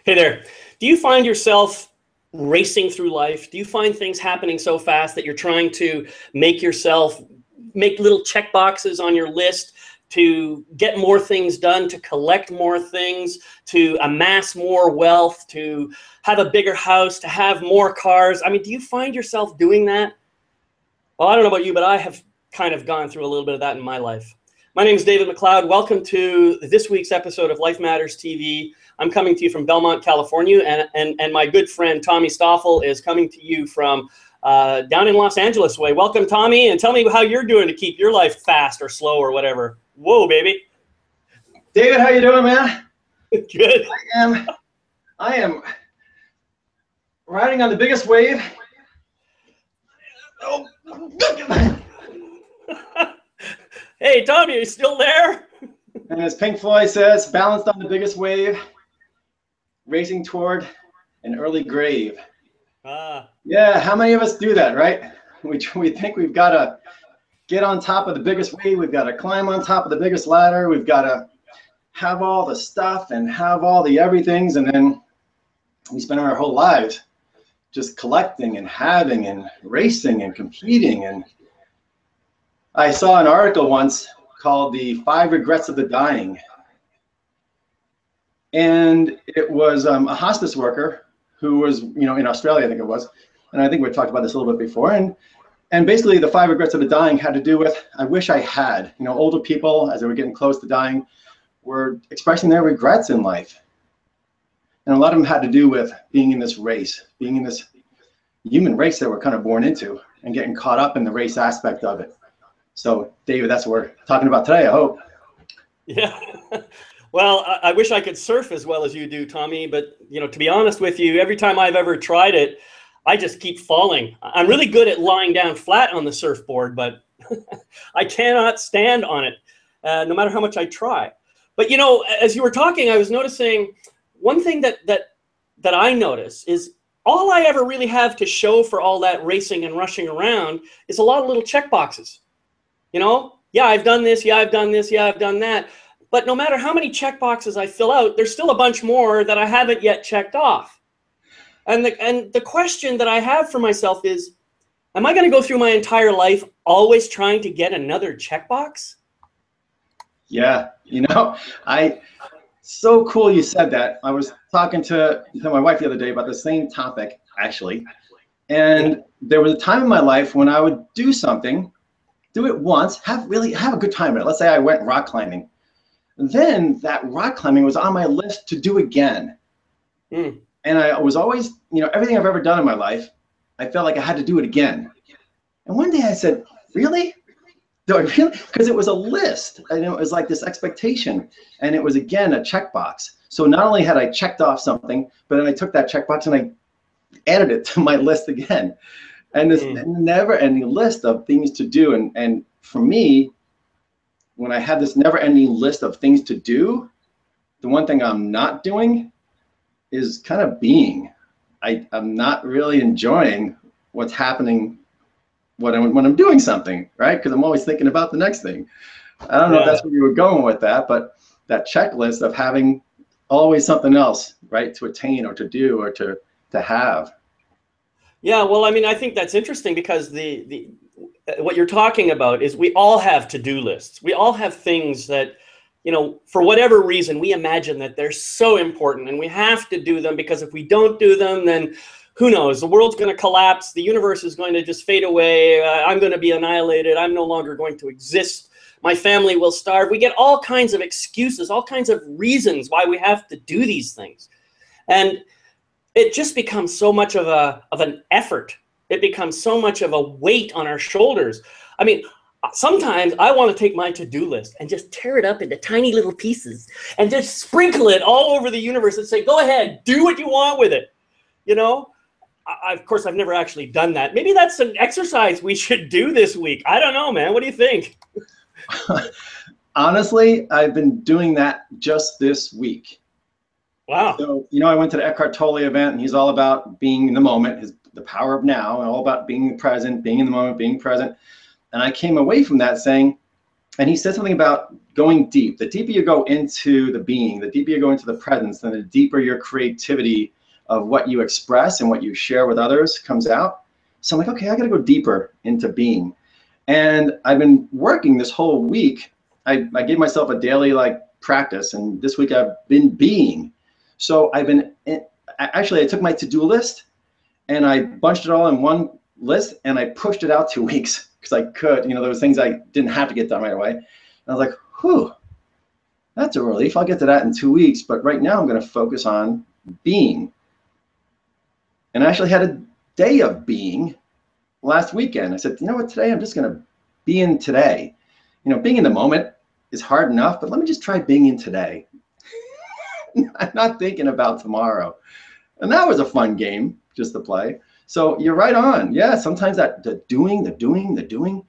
Hey there. Do you find yourself racing through life? Do you find things happening so fast that you're trying to make little check boxes on your list to get more things done, to collect more things, to amass more wealth, to have a bigger house, to have more cars? I mean, do you find yourself doing that? Well, I don't know about you, but I have kind of gone through a little bit of that in my life. My name is David McLeod. Welcome to this week's episode of Life Matters TV. I'm coming to you from Belmont, California, and my good friend Tommy Stoffel is coming to you from down in Los Angeles way. Welcome, Tommy, and tell me how you're doing to keep your life fast or slow or whatever. Whoa, baby. David, how you doing, man? Good. I am riding on the biggest wave. Oh. Hey, Tommy, are you still there? And as Pink Floyd says, balanced on the biggest wave, racing toward an early grave. Yeah, how many of us do that, right? We think we've got to get on top of the biggest wave. We've got to climb on top of the biggest ladder. We've got to have all the stuff and have all the everythings. And then we spend our whole lives just collecting and having and racing and competing. And I saw an article once called The 5 Regrets of the Dying. And it was a hospice worker who was, in Australia, I think it was. And I think we talked about this a little bit before. And basically the 5 regrets of the dying had to do with, I wish I had. Older people, as they were getting close to dying, were expressing their regrets in life. And a lot of them had to do with being in this race, being in this human race that we're kind of born into and getting caught up in the race aspect of it. So, David, that's what we're talking about today, I hope. Yeah. Well, I wish I could surf as well as you do, Tommy. But, to be honest with you, every time I've ever tried it, I just keep falling. I'm really good at lying down flat on the surfboard, but I cannot stand on it, no matter how much I try. But, as you were talking, I was noticing one thing that I notice is all I ever really have to show for all that racing and rushing around is a lot of little check boxes. Yeah, I've done this. Yeah, I've done this. Yeah, I've done that. But no matter how many check boxes I fill out, there's still a bunch more that I haven't yet checked off. And the question that I have for myself is, am I going to go through my entire life always trying to get another checkbox? Yeah, so cool you said that. I was talking to my wife the other day about the same topic, actually. And there was a time in my life when I would do something, do it once, have a good time in it. Let's say I went rock climbing. Then that rock climbing was on my list to do again. And I was always, everything I've ever done in my life, I felt like I had to do it again. And one day I said, really? Do I really? Because it was a list, and it was like this expectation. And it was, again, a checkbox. So not only had I checked off something, but then I took that checkbox and I added it to my list again. And this never-ending list of things to do. And for me, when I have this never-ending list of things to do, the one thing I'm not doing is kind of being. I'm not really enjoying what's happening when I'm doing something, right? Because I'm always thinking about the next thing. I don't know if that's where you were going with that, but that checklist of having always something else, right, to attain or to do or to have. Yeah, well, I mean, I think that's interesting because what you're talking about is we all have to-do lists. We all have things that, for whatever reason, we imagine that they're so important and we have to do them because if we don't do them, then who knows? The world's going to collapse. The universe is going to just fade away. I'm going to be annihilated. I'm no longer going to exist. My family will starve. We get all kinds of excuses, all kinds of reasons why we have to do these things. And it just becomes so much of an effort. It becomes so much of a weight on our shoulders. I mean, sometimes I want to take my to-do list and just tear it up into tiny little pieces and just sprinkle it all over the universe and say, go ahead, do what you want with it. Of course, I've never actually done that. Maybe that's an exercise we should do this week. I don't know, man. What do you think? Honestly, I've been doing that just this week. Wow. So, I went to the Eckhart Tolle event, and he's all about being in the moment, the power of now, and all about being present, being in the moment, being present. And I came away from that saying, And he said something about going deep. The deeper you go into the being, the deeper you go into the presence, then the deeper your creativity of what you express and what you share with others comes out. So I'm like, okay, I got to go deeper into being. And I've been working this whole week. I gave myself a daily like practice, and this week I've been being. So I've been, actually I took my to-do list and I bunched it all in one list and I pushed it out 2 weeks because I could, there was things I didn't have to get done right away. And I was like, whew, that's a relief. I'll get to that in 2 weeks. But right now I'm going to focus on being. And I actually had a day of being last weekend. I said, you know what, today I'm just going to be in today. Being in the moment is hard enough, but let me just try being in today. I'm not thinking about tomorrow. And that was a fun game just to play. So you're right on. Yeah, sometimes the doing,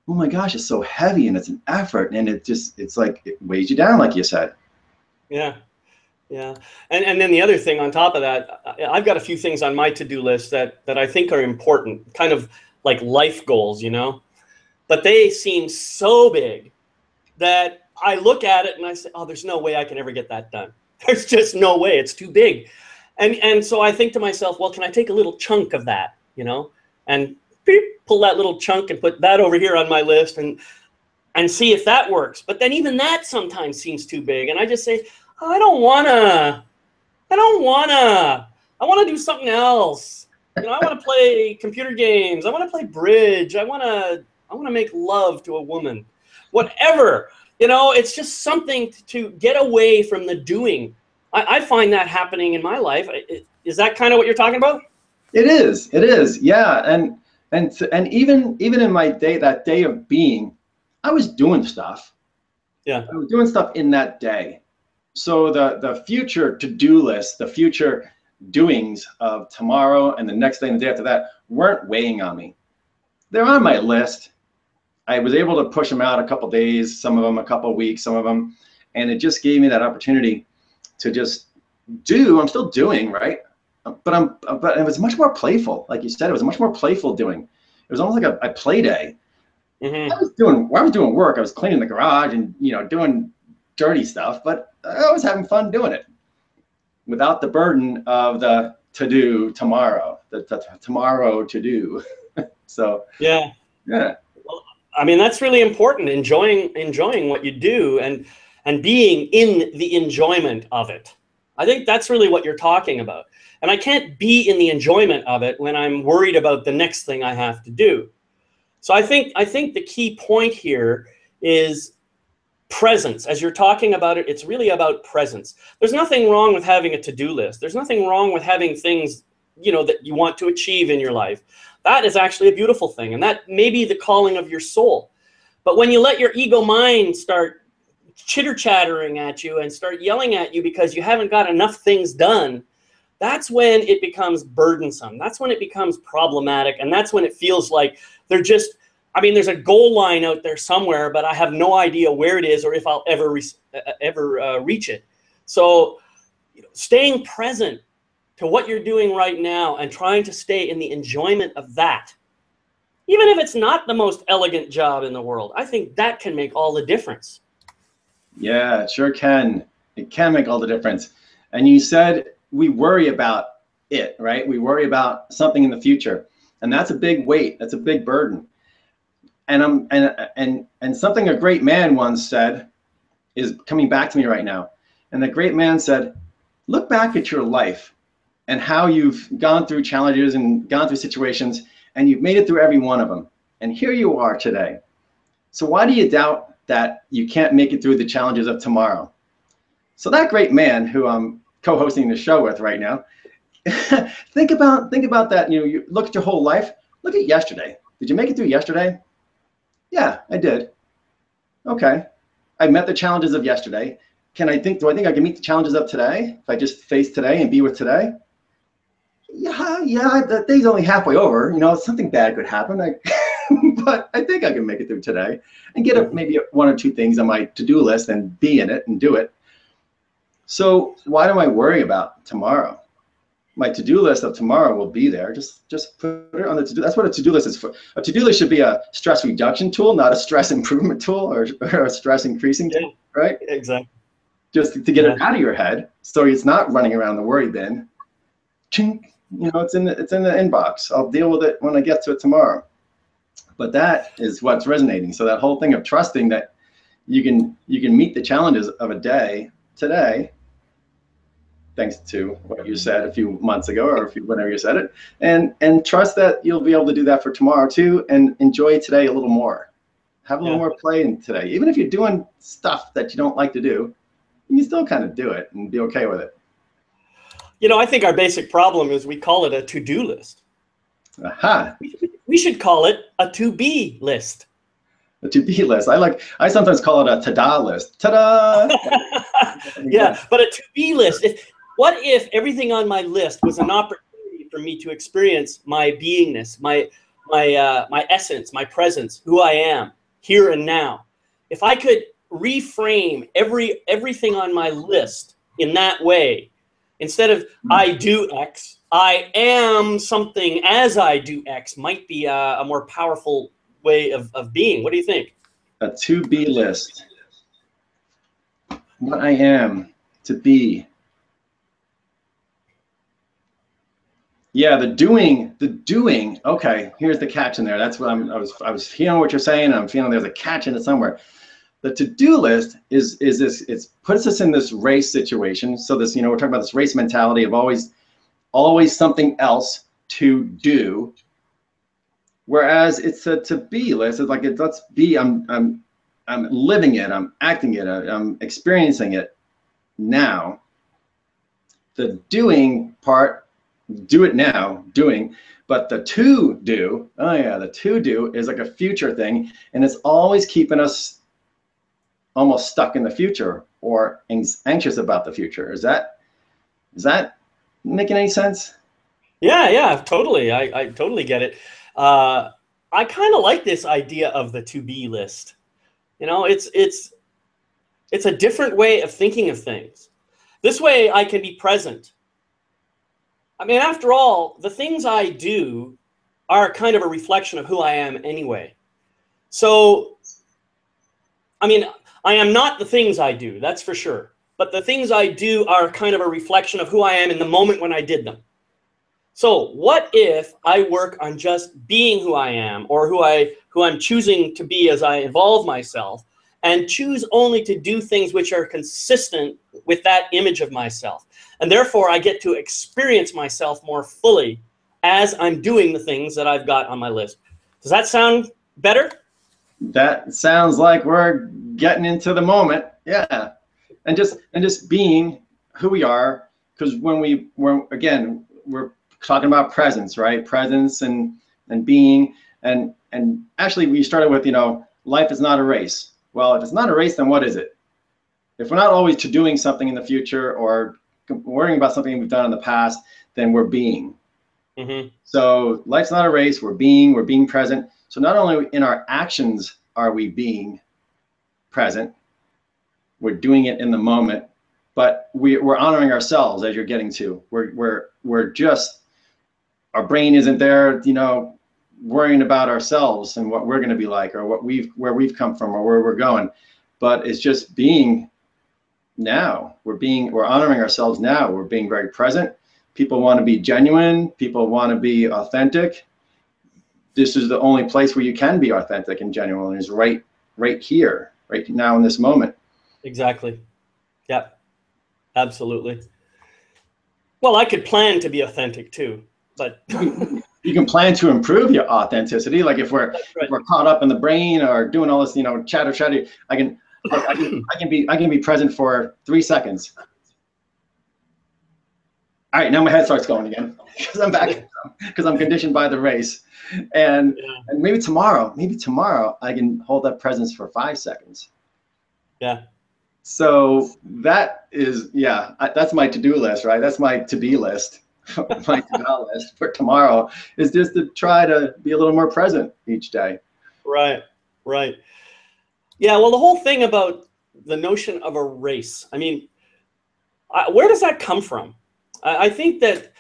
oh my gosh, it's so heavy and it's an effort and it's like it weighs you down, like you said. Yeah. Yeah. And then the other thing on top of that, I've got a few things on my to-do list that I think are important, kind of like life goals, but they seem so big that I look at it and I say, oh, there's no way I can ever get that done. There's just no way. It's too big. And so I think to myself, well, can I take a little chunk of that, and pull that little chunk and put that over here on my list and see if that works. But then even that sometimes seems too big. And I just say, oh, I want to do something else. I want to play computer games. I want to play bridge. I want to make love to a woman, whatever. It's just something to get away from the doing. I find that happening in my life. Is that kind of what you're talking about? It is. Yeah. And even in my day, that day of being, I was doing stuff. Yeah. I was doing stuff in that day. So the future to-do list, the future doings of tomorrow and the next day and the day after that weren't weighing on me. They're on my list. I was able to push them out a couple days, some of them a couple weeks, some of them, and it just gave me that opportunity to just do. I'm still doing, right? But it was much more playful. Like you said, it was much more playful doing. It was almost like a play day. Mm-hmm. I was doing work. I was cleaning the garage and doing dirty stuff, but I was having fun doing it without the burden of the to do tomorrow, the tomorrow to do. So yeah. Well, I mean, that's really important. Enjoying what you do and being in the enjoyment of it. I think that's really what you're talking about. And I can't be in the enjoyment of it when I'm worried about the next thing I have to do. So I think the key point here is presence. As you're talking about it, it's really about presence. There's nothing wrong with having a to-do list. There's nothing wrong with having things, that you want to achieve in your life. That is actually a beautiful thing. And that may be the calling of your soul. But when you let your ego mind start chitter-chattering at you and start yelling at you because you haven't got enough things done, that's when it becomes burdensome. That's when it becomes problematic. And that's when it feels like there's a goal line out there somewhere, but I have no idea where it is or if I'll ever reach it. So staying present to what you're doing right now and trying to stay in the enjoyment of that, even if it's not the most elegant job in the world, I think that can make all the difference. Yeah, it sure can. It can make all the difference. And you said we worry about it, right? We worry about something in the future. And that's a big weight. That's a big burden. And something a great man once said is coming back to me right now. And the great man said, look back at your life and how you've gone through challenges and gone through situations and you've made it through every one of them. And here you are today. So why do you doubt that you can't make it through the challenges of tomorrow? So that great man who I'm co-hosting the show with right now, think about that. You look at your whole life. Look at yesterday. Did you make it through yesterday? Yeah, I did. Okay. I met the challenges of yesterday. Do I think I can meet the challenges of today if I just face today and be with today? Yeah, the day's only halfway over. Something bad could happen. But I think I can make it through today and get maybe one or two things on my to-do list and be in it and do it. So why do I worry about tomorrow? my to-do list of tomorrow will be there. Just put it on the to-do. That's what a to-do list is for. A to-do list should be a stress reduction tool, not a stress improvement tool or a stress increasing tool, right? Exactly. Just to get it out of your head, so it's not running around the worry bin. Chink, you know, it's in the inbox. I'll deal with it when I get to it tomorrow. But that is what's resonating. So that whole thing of trusting that you can meet the challenges of a day today, thanks to what you said a few months ago, or whenever you said it, and trust that you'll be able to do that for tomorrow too, and enjoy today a little more. Have a little more play in today. Even if you're doing stuff that you don't like to do, you can still kind of do it and be okay with it. You know, I think our basic problem is we call it a to-do list. Aha. We should call it a to-be list. A to-be list. I sometimes call it a ta-da list. Ta-da! Yeah, but a to-be list. What if everything on my list was an opportunity for me to experience my beingness, my essence, my presence, who I am, here and now? If I could reframe everything on my list in that way, instead of I do X, I am something as I do X, might be a more powerful way of being. What do you think? A to-be list. What I am to be. Yeah, the doing. Okay, here's the catch in there. That's what I was feeling what you're saying. And I'm feeling there's a catch in it somewhere. The to-do list is this. It puts us in this race situation. So this, we're talking about this race mentality of always something else to do. Whereas it's a to-be list. It's like let's be. I'm living it. I'm acting it. I'm experiencing it now. The doing part, do it now, doing. But the to do, the to do is like a future thing, and it's always keeping us almost stuck in the future or anxious about the future. Is that making any sense? Yeah, totally. I totally get it. I kind of like this idea of the to-be list. It's a different way of thinking of things. This way I can be present. I mean, after all, the things I do are kind of a reflection of who I am anyway. So, I mean, I am not the things I do, that's for sure. But the things I do are kind of a reflection of who I am in the moment when I did them. So what if I work on just being who I am, or who I'm choosing to be as I evolve myself, and choose only to do things which are consistent with that image of myself. And therefore I get to experience myself more fully as I'm doing the things that I've got on my list. Does that sound better? That sounds like we're getting into the moment. Yeah. And just being who we are, because we're talking about presence, right? Presence and being, and actually we started with, life is not a race. Well, if it's not a race, then what is it? If we're not always doing something in the future or worrying about something we've done in the past, then we're being. Mm-hmm. So life's not a race. We're being present. So not only in our actions are we being present, we're doing it in the moment, but we're honoring ourselves, as you're getting to. We're just, our brain isn't there, worrying about ourselves and what we're going to be like, or where we've come from, or where we're going. But it's just being now. We're honoring ourselves now. We're being very present. People want to be genuine. People want to be authentic. This is the only place where you can be authentic and genuine, is right here, right now in this moment. Exactly. Yeah, absolutely. Well, I could plan to be authentic too, but you can plan to improve your authenticity. Like if we're caught up in the brain or doing all this, chatter, I can be present for 3 seconds. All right, now my head starts going again because I'm back, because I'm conditioned by the race. And maybe tomorrow I can hold that presence for 5 seconds. Yeah. So that is, that's my to-do list, right? That's my to-be list. My to-do list for tomorrow is just to try to be a little more present each day. Right. Yeah, well, the whole thing about the notion of a race, I mean, where does that come from? I think that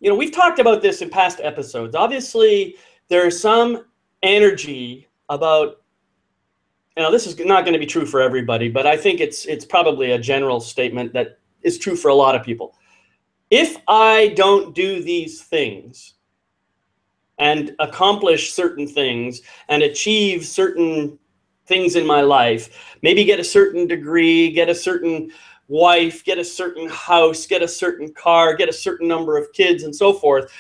you know, we've talked about this in past episodes. Obviously, there's some energy about, you know, this is not going to be true for everybody, but I think it's probably a general statement that is true for a lot of people. If I don't do these things and accomplish certain things and achieve certain things in my life, maybe get a certain degree, get a certain wife, get a certain house, get a certain car, get a certain number of kids and so forth,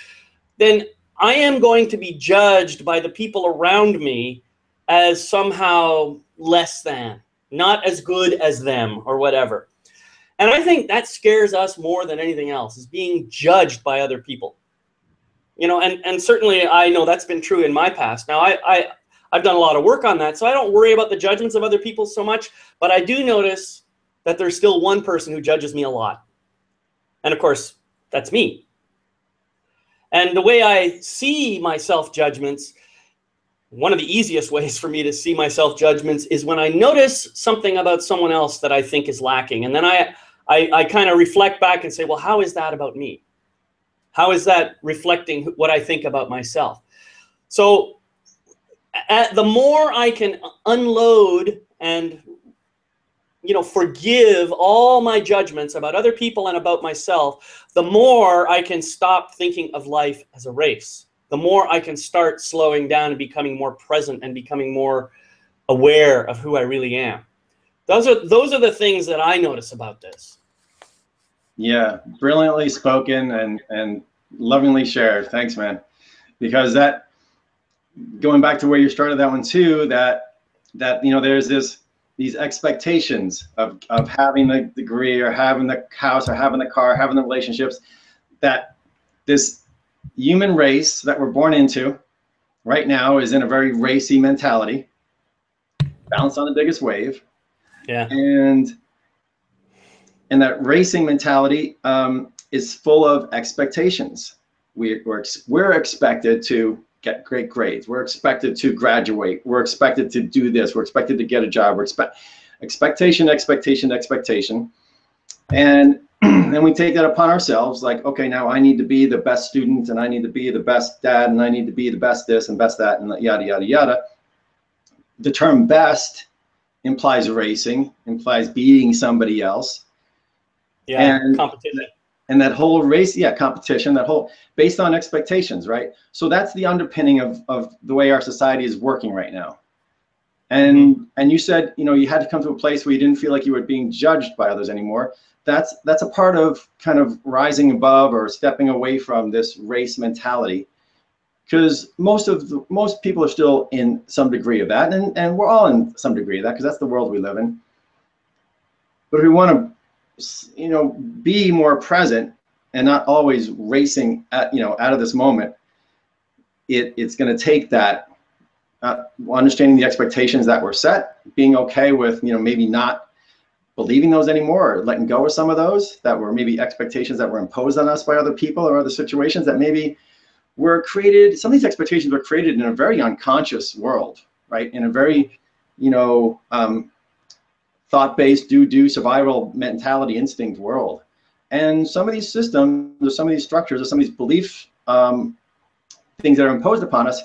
then I am going to be judged by the people around me as somehow less than, not as good as them or whatever. And I think that scares us more than anything else, is being judged by other people. You know, and certainly I know that's been true in my past. Now, I've done a lot of work on that, so I don't worry about the judgments of other people so much, but I do notice that there's still one person who judges me a lot. And of course, that's me. And the way I see my self-judgments, one of the easiest ways for me to see my self-judgments is when I notice something about someone else that I think is lacking. And then I kind of reflect back and say, well, how is that about me? How is that reflecting what I think about myself? So the more I can unload and, you know, forgive all my judgments about other people and about myself, the more I can stop thinking of life as a race. The more I can start slowing down and becoming more present and becoming more aware of who I really am. Those are the things that I notice about this. Yeah, brilliantly spoken and lovingly shared. Thanks, man. Because that, going back to where you started that one too, that you know, there's these expectations of having the degree or having the house or having the car, having the relationships, that this human race that we're born into right now is in a very racy mentality, balanced on the biggest wave. Yeah. And that racing mentality is full of expectations. We're expected to get great grades. We're expected to graduate. We're expected to do this. We're expected to get a job. We're expectation. And then we take that upon ourselves, like, okay, now I need to be the best student, and I need to be the best dad, and I need to be the best this and best that, and yada, yada, yada. The term best implies racing, implies beating somebody else. Yeah, and competition. And that whole race, yeah, competition, that whole based on expectations, right? So that's the underpinning of the way our society is working right now. And and you said, you know, you had to come to a place where you didn't feel like you were being judged by others anymore. That's a part of kind of rising above or stepping away from this race mentality, because most people are still in some degree of that, and we're all in some degree of that, because that's the world we live in. But if we want to, you know, be more present and not always racing at, you know, out of this moment, it's going to take that understanding the expectations that were set, being okay with, you know, maybe not believing those anymore, or letting go of some of those that were maybe expectations that were imposed on us by other people or other situations that maybe were created. Some of these expectations were created in a very unconscious world, right? In a very, you know, thought-based, do survival mentality, instinct world. And some of these systems, or some of these structures, or some of these belief things that are imposed upon us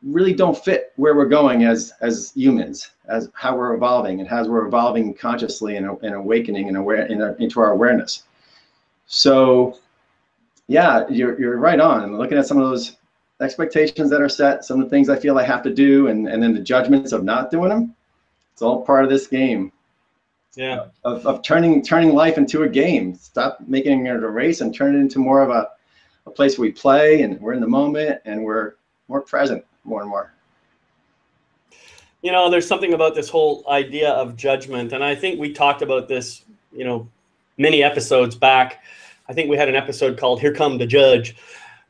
really don't fit where we're going as humans, as how we're evolving, and as we're evolving consciously and awakening and into our awareness. So yeah, you're right on. And looking at some of those expectations that are set, some of the things I feel I have to do, and then the judgments of not doing them, it's all part of this game. Yeah. Of turning life into a game. Stop making it a race and turn it into more of a place where we play and we're in the moment and we're more present more and more. You know, there's something about this whole idea of judgment, and I think we talked about this, you know, many episodes back. I think we had an episode called Here Come the Judge.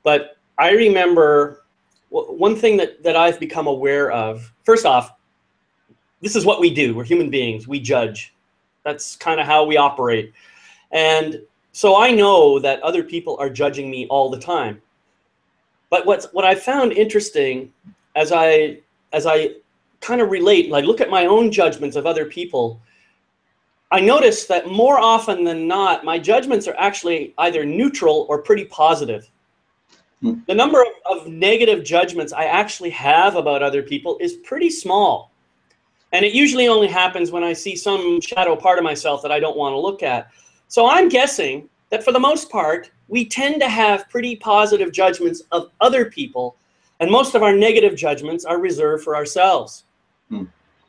But I remember one thing that I've become aware of. First off, this is what we do. We're human beings. We judge. That's kind of how we operate. And so I know that other people are judging me all the time. But what I found interesting as I kind of relate, like look at my own judgments of other people, I noticed that more often than not, my judgments are actually either neutral or pretty positive. Hmm. The number of negative judgments I actually have about other people is pretty small. And it usually only happens when I see some shadow part of myself that I don't want to look at. So I'm guessing that for the most part, we tend to have pretty positive judgments of other people, and most of our negative judgments are reserved for ourselves. Hmm.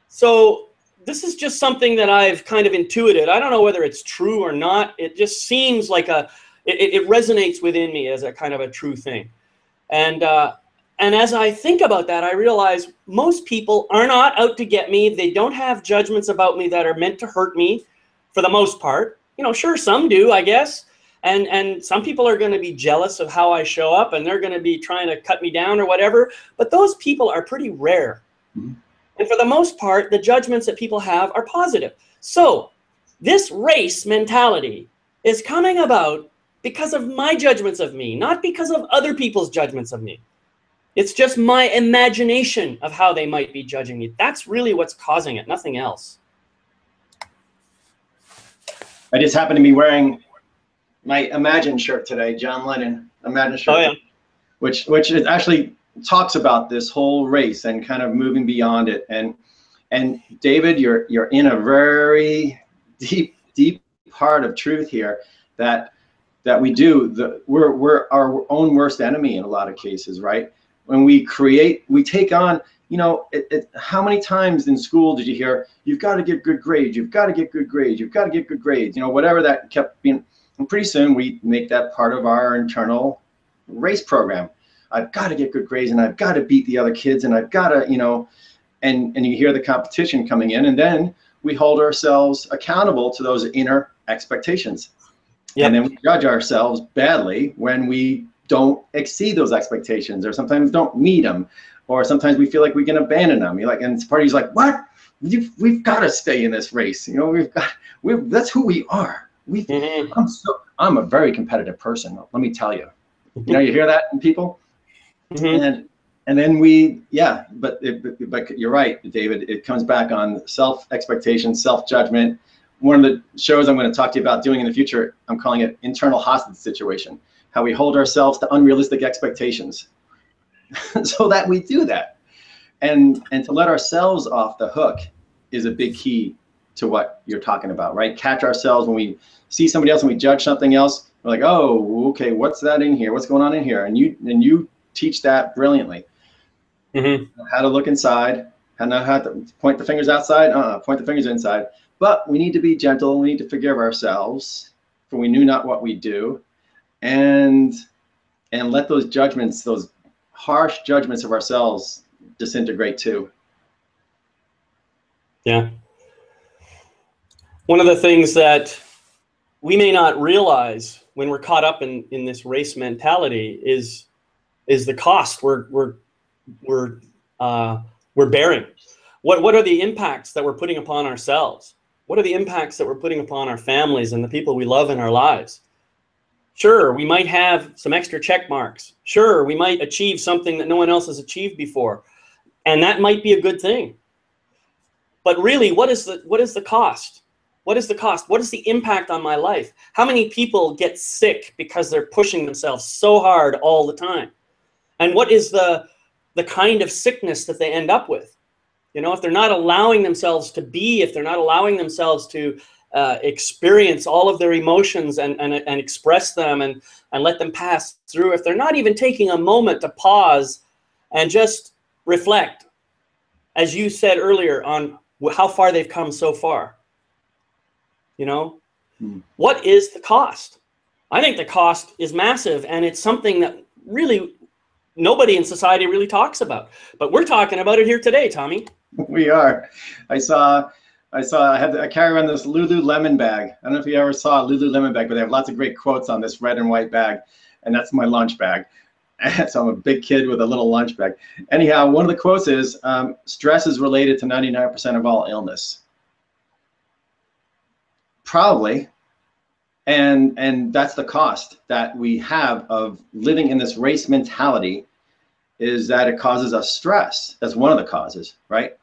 So this is just something that I've kind of intuited. I don't know whether it's true or not. It just seems like it resonates within me as a kind of a true thing. And as I think about that, I realize most people are not out to get me. They don't have judgments about me that are meant to hurt me for the most part. You know, sure, some do, I guess. And some people are going to be jealous of how I show up, and they're going to be trying to cut me down or whatever. But those people are pretty rare. Mm-hmm. And for the most part, the judgments that people have are positive. So this race mentality is coming about because of my judgments of me, not because of other people's judgments of me. It's just my imagination of how they might be judging me. That's really what's causing it, nothing else. I just happen to be wearing my Imagine shirt today, John Lennon Imagine shirt, Oh, yeah. which is actually talks about this whole race and kind of moving beyond it. And David, you're in a very deep part of truth here that we do. We're our own worst enemy in a lot of cases, right? When we take on, you know, how many times in school did you hear, you've got to get good grades, you've got to get good grades, you've got to get good grades, you know, whatever that kept being. And pretty soon we make that part of our internal race program. I've got to get good grades, and I've got to beat the other kids, and I've got to, you know, and you hear the competition coming in, and then we hold ourselves accountable to those inner expectations. Yep. And then we judge ourselves badly when we don't exceed those expectations, or sometimes don't meet them, or sometimes we feel like we can abandon them. You're like, and party's like, what? We've got to stay in this race. You know, that's who we are. I'm a very competitive person. Let me tell you. You know, you hear that in people, and then but you're right, David. It comes back on self-expectation, self-judgment. One of the shows I'm going to talk to you about doing in the future, I'm calling it internal hostage situation. How we hold ourselves to unrealistic expectations, so that we do that, and to let ourselves off the hook is a big key to what you're talking about, right? Catch ourselves when we see somebody else and we judge something else. We're like, oh, okay, what's that in here? What's going on in here? And you teach that brilliantly. How to look inside, how to point the fingers outside, point the fingers inside. But we need to be gentle. We need to forgive ourselves, for we knew not what we do, and let those judgments, those harsh judgments of ourselves, disintegrate too. Yeah. One of the things that we may not realize when we're caught up in this race mentality is the cost we're bearing. What are the impacts that we're putting upon ourselves? What are the impacts that we're putting upon our families and the people we love in our lives? Sure, we might have some extra check marks. Sure, we might achieve something that no one else has achieved before, and that might be a good thing. But really, what is the cost? What is the cost? What is the impact on my life? How many people get sick because they're pushing themselves so hard all the time? And what is the kind of sickness that they end up with? You know, if they're not allowing themselves to be, if they're not allowing themselves to experience all of their emotions and express them and let them pass through, if they're not even taking a moment to pause and just reflect, as you said earlier, on how far they've come so far, you know, what is the cost? I think the cost is massive, and it's something that really nobody in society really talks about. But we're talking about it here today, Tommy. We are. I carry around this Lululemon bag. I don't know if you ever saw a Lululemon bag, but they have lots of great quotes on this red and white bag, and that's my lunch bag. So I'm a big kid with a little lunch bag. Anyhow, one of the quotes is, stress is related to 99% of all illness. Probably. And that's the cost that we have of living in this race mentality, is that it causes us stress. That's one of the causes, right?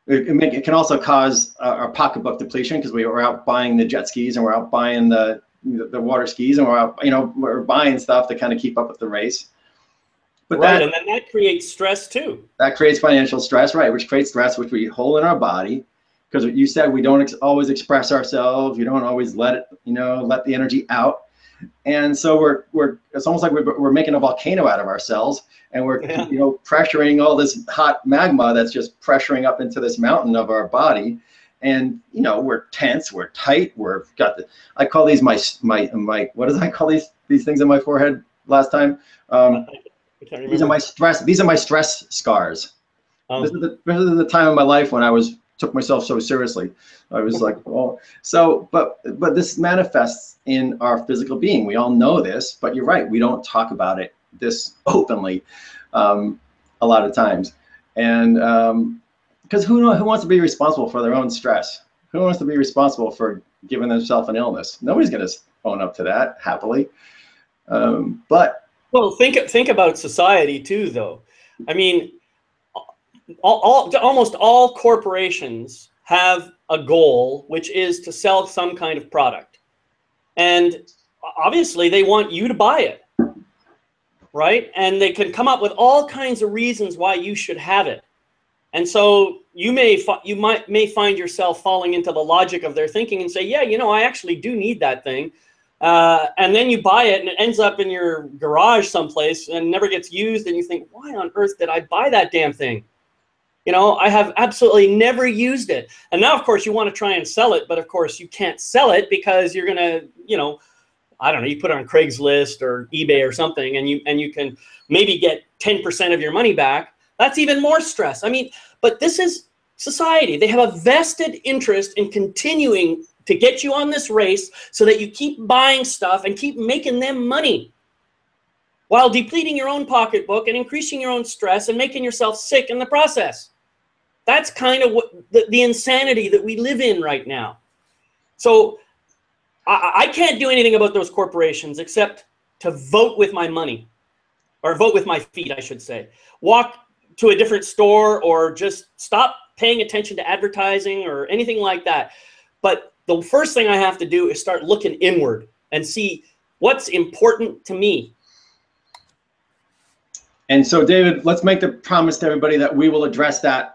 It can also cause our pocketbook depletion, because we were out buying the jet skis, and we're out buying the water skis, and we're out, you know, we're buying stuff to kind of keep up with the race. But Right, and then that creates stress too. that creates financial stress, right? Which creates stress, which we hold in our body. Because you said we don't always express ourselves. You don't always let it, let the energy out. And so it's almost like we're making a volcano out of ourselves, and we're Yeah. pressuring all this hot magma that's just pressuring up into this mountain of our body. And we're tense, we're tight, I call these my what did I call these things on my forehead last time? I can't These are remember. my stress scars. This is the time of my life when I took myself so seriously. I was like, oh, so, but this manifests in our physical being. We all know this, but you're right. We don't talk about it this openly a lot of times. And because who wants to be responsible for their own stress? Who wants to be responsible for giving themselves an illness? Nobody's going to own up to that happily. But well, think about society too, though. I mean, almost all corporations have a goal, which is to sell some kind of product. And obviously they want you to buy it, right? And they can come up with all kinds of reasons why you should have it. And so you may find yourself falling into the logic of their thinking and say, yeah, I actually do need that thing. And then you buy it and it ends up in your garage someplace and never gets used. And you think, why on earth did I buy that damn thing? I have absolutely never used it. And now, of course, you want to try and sell it. But of course, you can't sell it because you're going to, I don't know, you put it on Craigslist or eBay or something, and you can maybe get 10% of your money back. That's even more stress. I mean, but this is society. They have a vested interest in continuing to get you on this race so that you keep buying stuff and keep making them money while depleting your own pocketbook and increasing your own stress and making yourself sick in the process. That's kind of what the insanity that we live in right now. So I can't do anything about those corporations except to vote with my money, or vote with my feet, I should say. Walk to a different store, or just stop paying attention to advertising or anything like that. But the first thing I have to do is start looking inward and see what's important to me. And so, David, let's make the promise to everybody that we will address that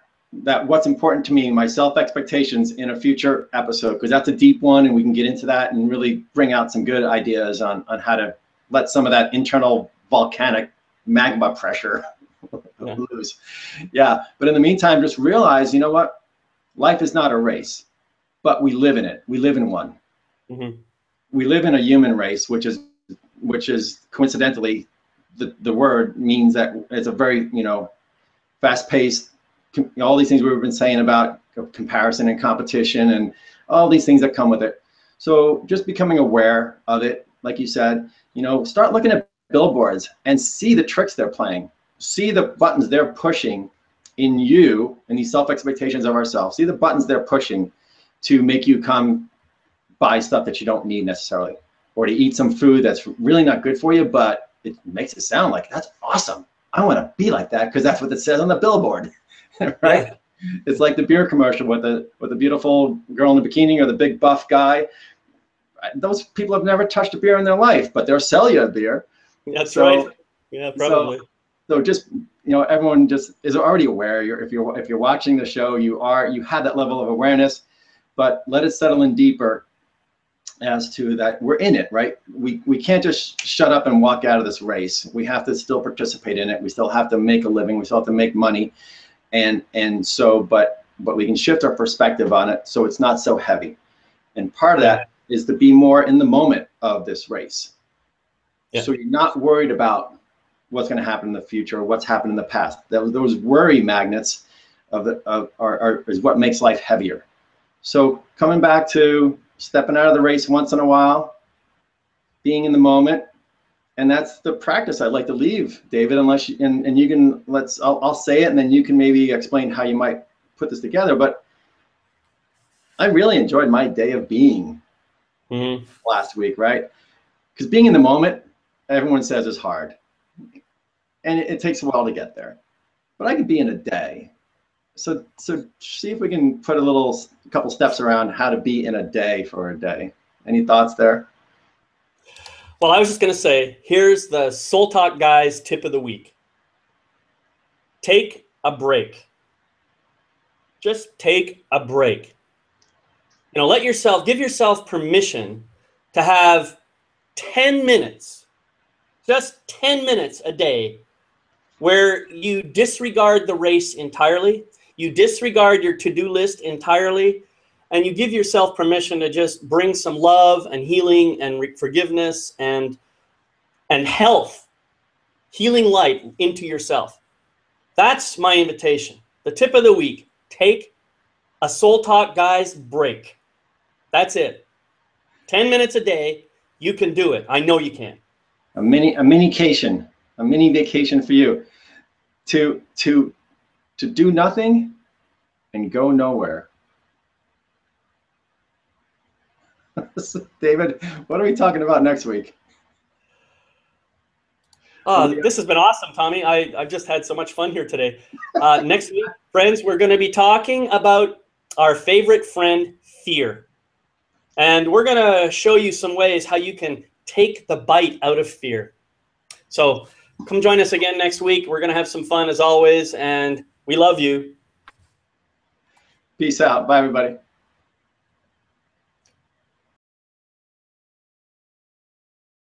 what's important to me, my self-expectations, in a future episode, because that's a deep one, and we can get into that and really bring out some good ideas on how to let some of that internal volcanic magma pressure loose. Yeah, but in the meantime, just realize, what? Life is not a race, but we live in it. We live in one. Mm-hmm. We live in a human race, which is coincidentally, the word means that it's a very, fast-paced, all these things we've been saying about comparison and competition and all these things that come with it. So just becoming aware of it, like you said, start looking at billboards and see the tricks they're playing. See the buttons they're pushing in you and these self-expectations of ourselves. See the buttons they're pushing to make you come buy stuff that you don't need necessarily, or to eat some food that's really not good for you, but it makes it sound like that's awesome. I want to be like that because that's what it says on the billboard. Right? Yeah. It's like the beer commercial with the beautiful girl in the bikini or the big buff guy. Those people have never touched a beer in their life, but they'll sell you a beer. That's right. Yeah, probably. So just, everyone just is already aware. If you're watching the show, you have that level of awareness, but let it settle in deeper as to that we're in it, right? We can't just shut up and walk out of this race. We have to still participate in it. We still have to make a living. We still have to make money. And so, but we can shift our perspective on it so it's not so heavy. And part of that is to be more in the moment of this race. Yeah. So you're not worried about what's going to happen in the future or what's happened in the past. Those worry magnets is what makes life heavier. So coming back to stepping out of the race once in a while, being in the moment. And that's the practice I'd like to leave, David, unless you, and you can, I'll say it and then you can maybe explain how you might put this together. But I really enjoyed my day of being last week, right? Because being in the moment, everyone says is hard. And it takes a while to get there. But I could be in a day. So see if we can put a couple steps around how to be in a day for a day. Any thoughts there? Well, I was just going to say, here's the Soul Talk Guys tip of the week. take a break. Just take a break. You know, give yourself permission to have 10 minutes, just 10 minutes a day, where you disregard the race entirely, you disregard your to-do list entirely, and you give yourself permission to just bring some love and healing and forgiveness and health, healing light into yourself. That's my invitation. The tip of the week: take a Soul Talk Guys break. That's it. 10 minutes a day. You can do it. I know you can. A mini vacation for you. To do nothing and go nowhere. David, what are we talking about next week? This has been awesome, Tommy. I've just had so much fun here today. Next week, friends, we're going to be talking about our favorite friend, fear. And we're going to show you some ways how you can take the bite out of fear. So come join us again next week. We're going to have some fun as always, and we love you. Peace out. Bye, everybody.